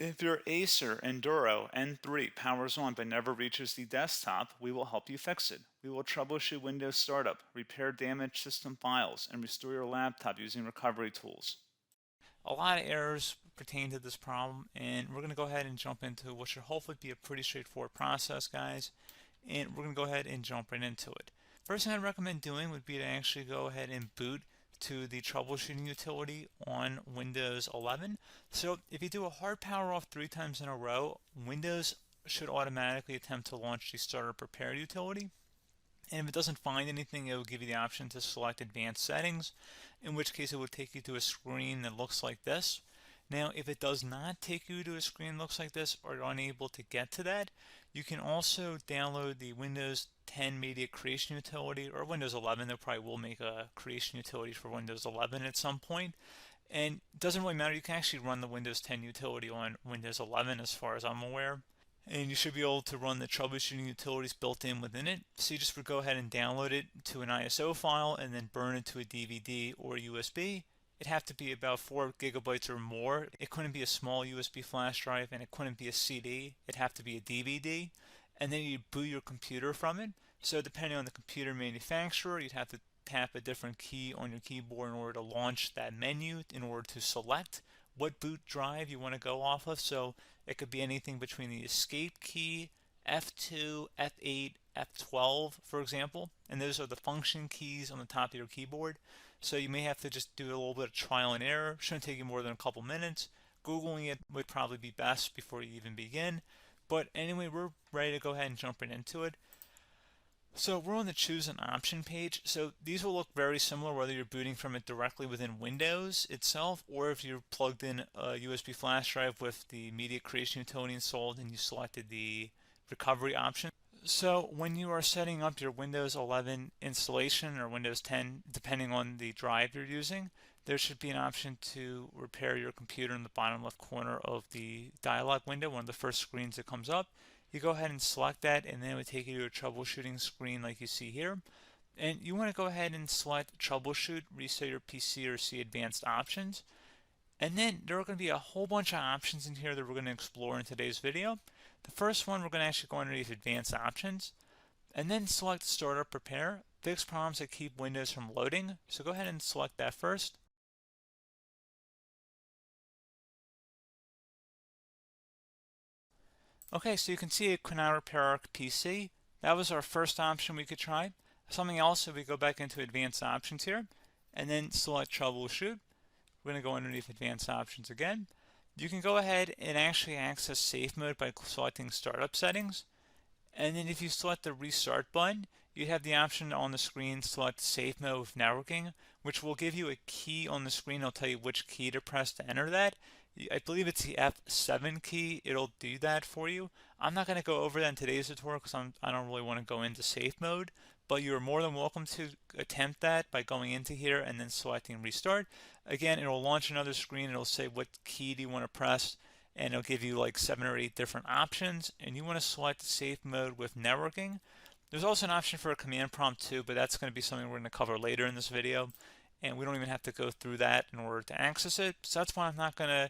If your Acer Enduro N3 powers on but never reaches the desktop, we will help you fix it. We will troubleshoot Windows startup, repair damaged system files, and restore your laptop using recovery tools. A lot of errors pertain to this problem, and we're going to go ahead and jump into what should hopefully be a pretty straightforward process, guys. And we're going to go ahead and jump right into it. First thing I'd recommend doing would be to actually go ahead and boot to the troubleshooting utility on Windows 11. So if you do a hard power off 3 times in a row, Windows should automatically attempt to launch the starter prepare utility. And if it doesn't find anything, it will give you the option to select advanced settings, in which case it would take you to a screen that looks like this. Now, if it does not take you to a screen that looks like this, or you're unable to get to that, you can also download the Windows 10 Media Creation Utility, or Windows 11. They probably will make a creation utility for Windows 11 at some point. And it doesn't really matter, you can actually run the Windows 10 utility on Windows 11 as far as I'm aware. And you should be able to run the troubleshooting utilities built in within it. So you just would go ahead and download it to an ISO file and then burn it to a DVD or USB. It'd have to be about 4 gigabytes or more. It couldn't be a small USB flash drive, and it couldn't be a CD. It'd have to be a DVD. And then you'd boot your computer from it. So depending on the computer manufacturer, you'd have to tap a different key on your keyboard in order to launch that menu, in order to select what boot drive you want to go off of. So it could be anything between the escape key, F2, F8, F12, for example, and those are the function keys on the top of your keyboard. So you may have to just do a little bit of trial and error. Shouldn't take you more than a couple minutes. Googling it would probably be best before you even begin. But anyway, we're ready to go ahead and jump right into it. So we're on the choose an option page. So these will look very similar whether you're booting from it directly within Windows itself, or if you're plugged in a USB flash drive with the media creation utility installed and you selected the recovery option. So when you are setting up your Windows 11 installation or Windows 10, depending on the drive you're using, there should be an option to repair your computer in the bottom left corner of the dialog window, one of the first screens that comes up. You go ahead and select that, and then it would take you to a troubleshooting screen like you see here. And you want to go ahead and select troubleshoot, reset your PC, or see advanced options. And then there are going to be a whole bunch of options in here that we're going to explore in today's video. The first one, we're going to actually go underneath advanced options and then select startup prepare, fix problems that keep Windows from loading. So go ahead and select that first. Okay, so you can see it could not repair our PC. That was our first option we could try. Something else, if we go back into advanced options here and then select troubleshoot, we're going to go underneath advanced options again. You can go ahead and actually access safe mode by selecting startup settings. And then if you select the restart button, you have the option on the screen select safe mode with networking, which will give you a key on the screen. It'll tell you which key to press to enter that. I believe it's the F7 key. It'll do that for you. I'm not going to go over that in today's tutorial because I don't really want to go into safe mode, but you're more than welcome to attempt that by going into here and then selecting restart. Again, it'll launch another screen. It'll say what key do you want to press, and it'll give you like 7 or 8 different options, and you want to select safe mode with networking. There's also an option for a command prompt too, but that's going to be something we're going to cover later in this video, and we don't even have to go through that in order to access it. So that's why I'm not going to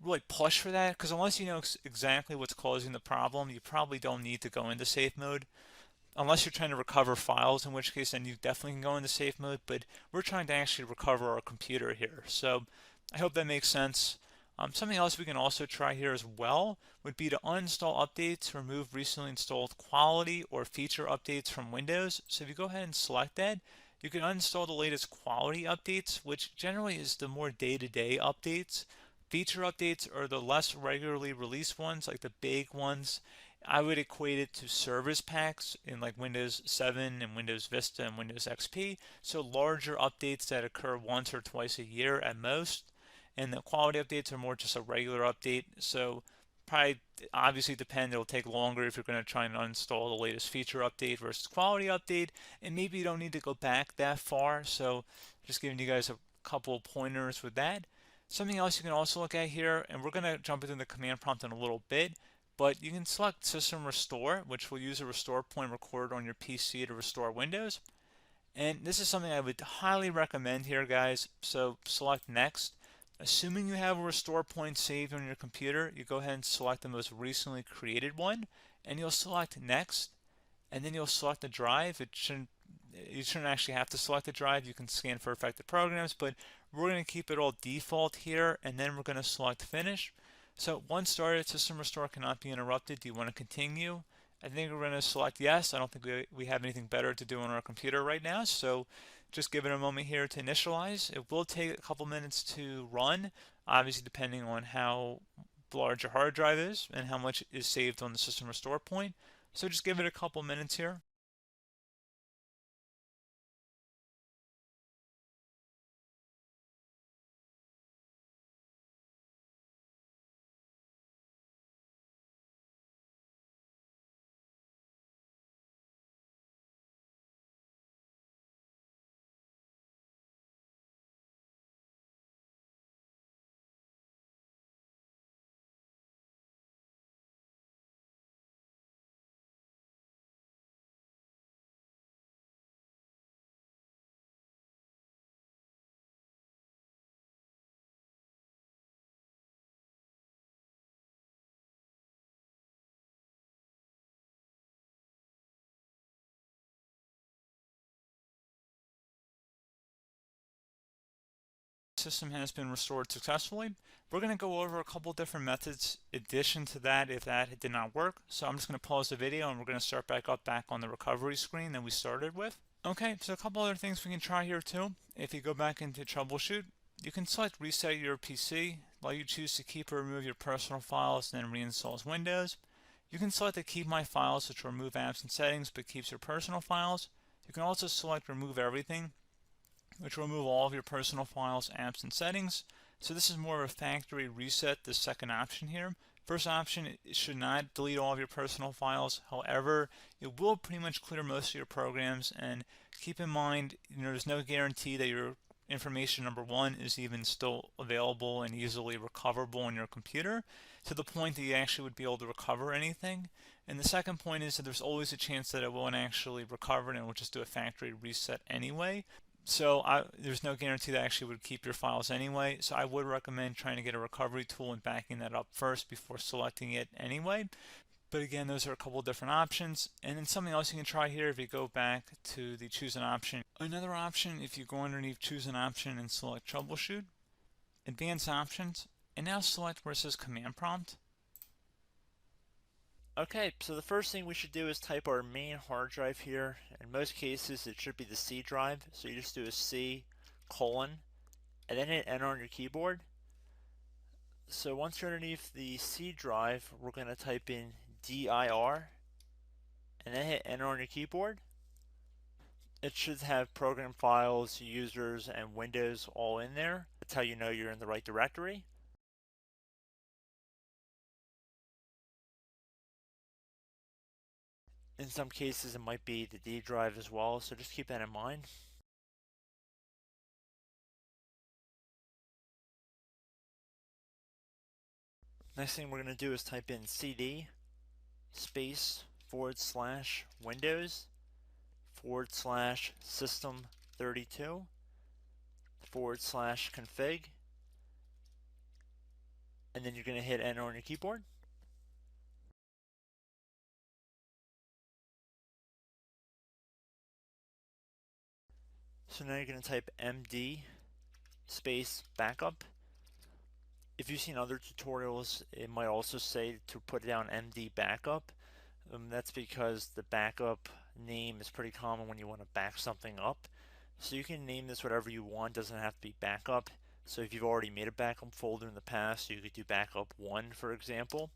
really push for that, because unless you know exactly what's causing the problem, you probably don't need to go into safe mode. Unless you're trying to recover files, in which case then you definitely can go into safe mode, but we're trying to actually recover our computer here. So I hope that makes sense. Something else we can also try here as well would be to uninstall updates, remove recently installed quality or feature updates from Windows. So if you go ahead and select that, you can uninstall the latest quality updates, which generally is the more day-to-day updates. Feature updates are the less regularly released ones, like the big ones. I would equate it to service packs in like Windows 7 and Windows Vista and Windows XP. So larger updates that occur once or twice a year at most. And the quality updates are more just a regular update. So probably obviously depend, it'll take longer if you're going to try and uninstall the latest feature update versus quality update. And maybe you don't need to go back that far. So just giving you guys a couple of pointers with that. Something else you can also look at here, and we're going to jump into the command prompt in a little bit, but you can select System Restore, which will use a restore point recorded on your PC to restore Windows. And this is something I would highly recommend here, guys. So select Next. Assuming you have a restore point saved on your computer, you go ahead and select the most recently created one, and you'll select next, and then you'll select the drive. You shouldn't actually have to select the drive. You can scan for affected programs, but we're going to keep it all default here, and then we're going to select finish. So once started, system restore cannot be interrupted. Do you want to continue? I think we're going to select yes. I don't think we have anything better to do on our computer right now, so just give it a moment here to initialize. It will take a couple minutes to run, obviously depending on how large your hard drive is and how much is saved on the system restore point. So just give it a couple minutes here. System has been restored successfully. We're going to go over a couple different methods addition to that if that did not work. So I'm just going to pause the video and we're going to start back on the recovery screen that we started with. Okay, so a couple other things we can try here too. If you go back into troubleshoot, you can select reset your PC, while you choose to keep or remove your personal files and then reinstalls Windows. You can select to keep my files, which will remove apps and settings but keeps your personal files. You can also select remove everything, which will remove all of your personal files, apps, and settings. So this is more of a factory reset, the second option here. First option, it should not delete all of your personal files. However, it will pretty much clear most of your programs. And keep in mind, there's no guarantee that your information, number one, is even still available and easily recoverable on your computer to the point that you actually would be able to recover anything. And the second point is that there's always a chance that it won't actually recover and it will just do a factory reset anyway. So there's no guarantee that actually would keep your files anyway. So I would recommend trying to get a recovery tool and backing that up first before selecting it anyway. But again, those are a couple different options. And then something else you can try here if you go back to the choose an option. Another option, if you go underneath choose an option and select troubleshoot, advanced options, and now select where it says command prompt. Okay, so the first thing we should do is type our main hard drive here. In most cases, it should be the C drive. So you just do a C colon and then hit enter on your keyboard. So once you're underneath the C drive, we're going to type in dir and then hit enter on your keyboard. It should have program files, users, and Windows all in there. That's how you know you're in the right directory. In some cases, it might be the D drive as well, so just keep that in mind. Next thing we're going to do is type in cd space / Windows / system 32 / config, and then you're going to hit enter on your keyboard. So now you're going to type md space backup. If you've seen other tutorials, it might also say to put down md backup. That's because the backup name is pretty common when you want to back something up. So you can name this whatever you want, doesn't have to be backup. So if you've already made a backup folder in the past, you could do backup 1, for example.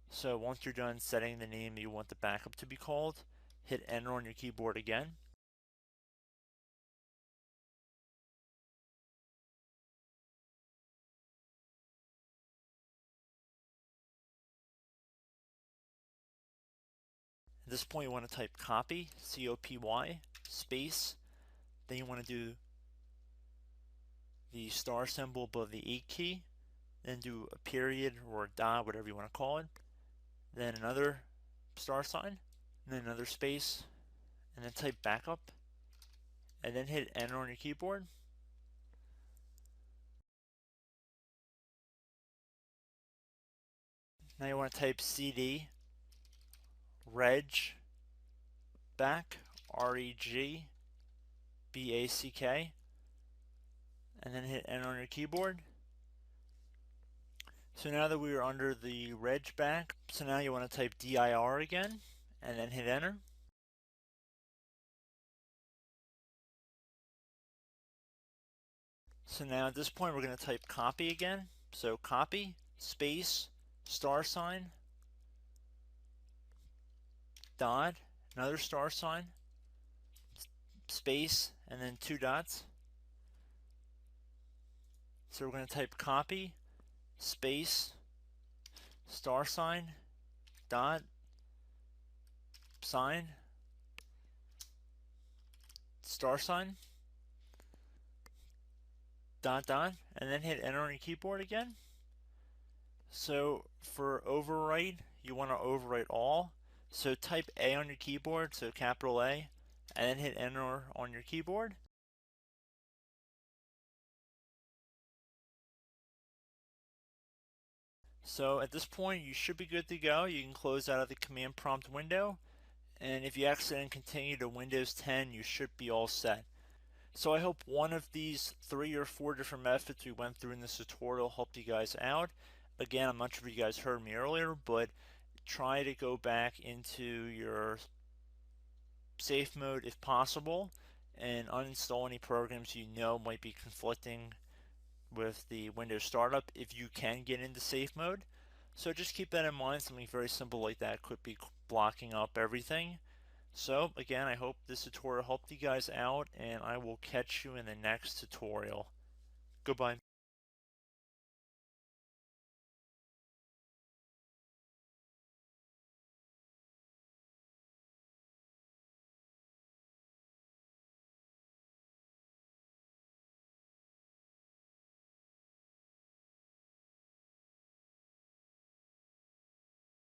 So once you're done setting the name you want the backup to be called, hit enter on your keyboard again. At this point, you want to type copy, C-O-P-Y, space. Then you want to do the star symbol above the 8 key. Then do a period or a dot, whatever you want to call it. Then another star sign, and then another space, and then type backup. And then hit enter on your keyboard. Now you want to type cd reg back, REG BACK, and then hit enter on your keyboard. So now that we are under the reg back, so now you want to type dir again and then hit enter. So now at this point we're going to type copy again. So copy space $, dot, another $, space, and then 2 dots. So we're going to type copy space $, dot, sign, $, dot dot, and then hit enter on your keyboard again. So for overwrite, you want to overwrite all. So type A on your keyboard, so capital A, and then hit enter on your keyboard. So at this point, you should be good to go. You can close out of the command prompt window, and if you accidentally continue to Windows 10, you should be all set. So I hope one of these 3 or 4 different methods we went through in this tutorial helped you guys out. Again, I'm not sure if you guys heard me earlier, but try to go back into your safe mode if possible and uninstall any programs you know might be conflicting with the Windows startup if you can get into safe mode. So just keep that in mind. Something very simple like that could be blocking up everything. So again, I hope this tutorial helped you guys out, and I will catch you in the next tutorial. Goodbye.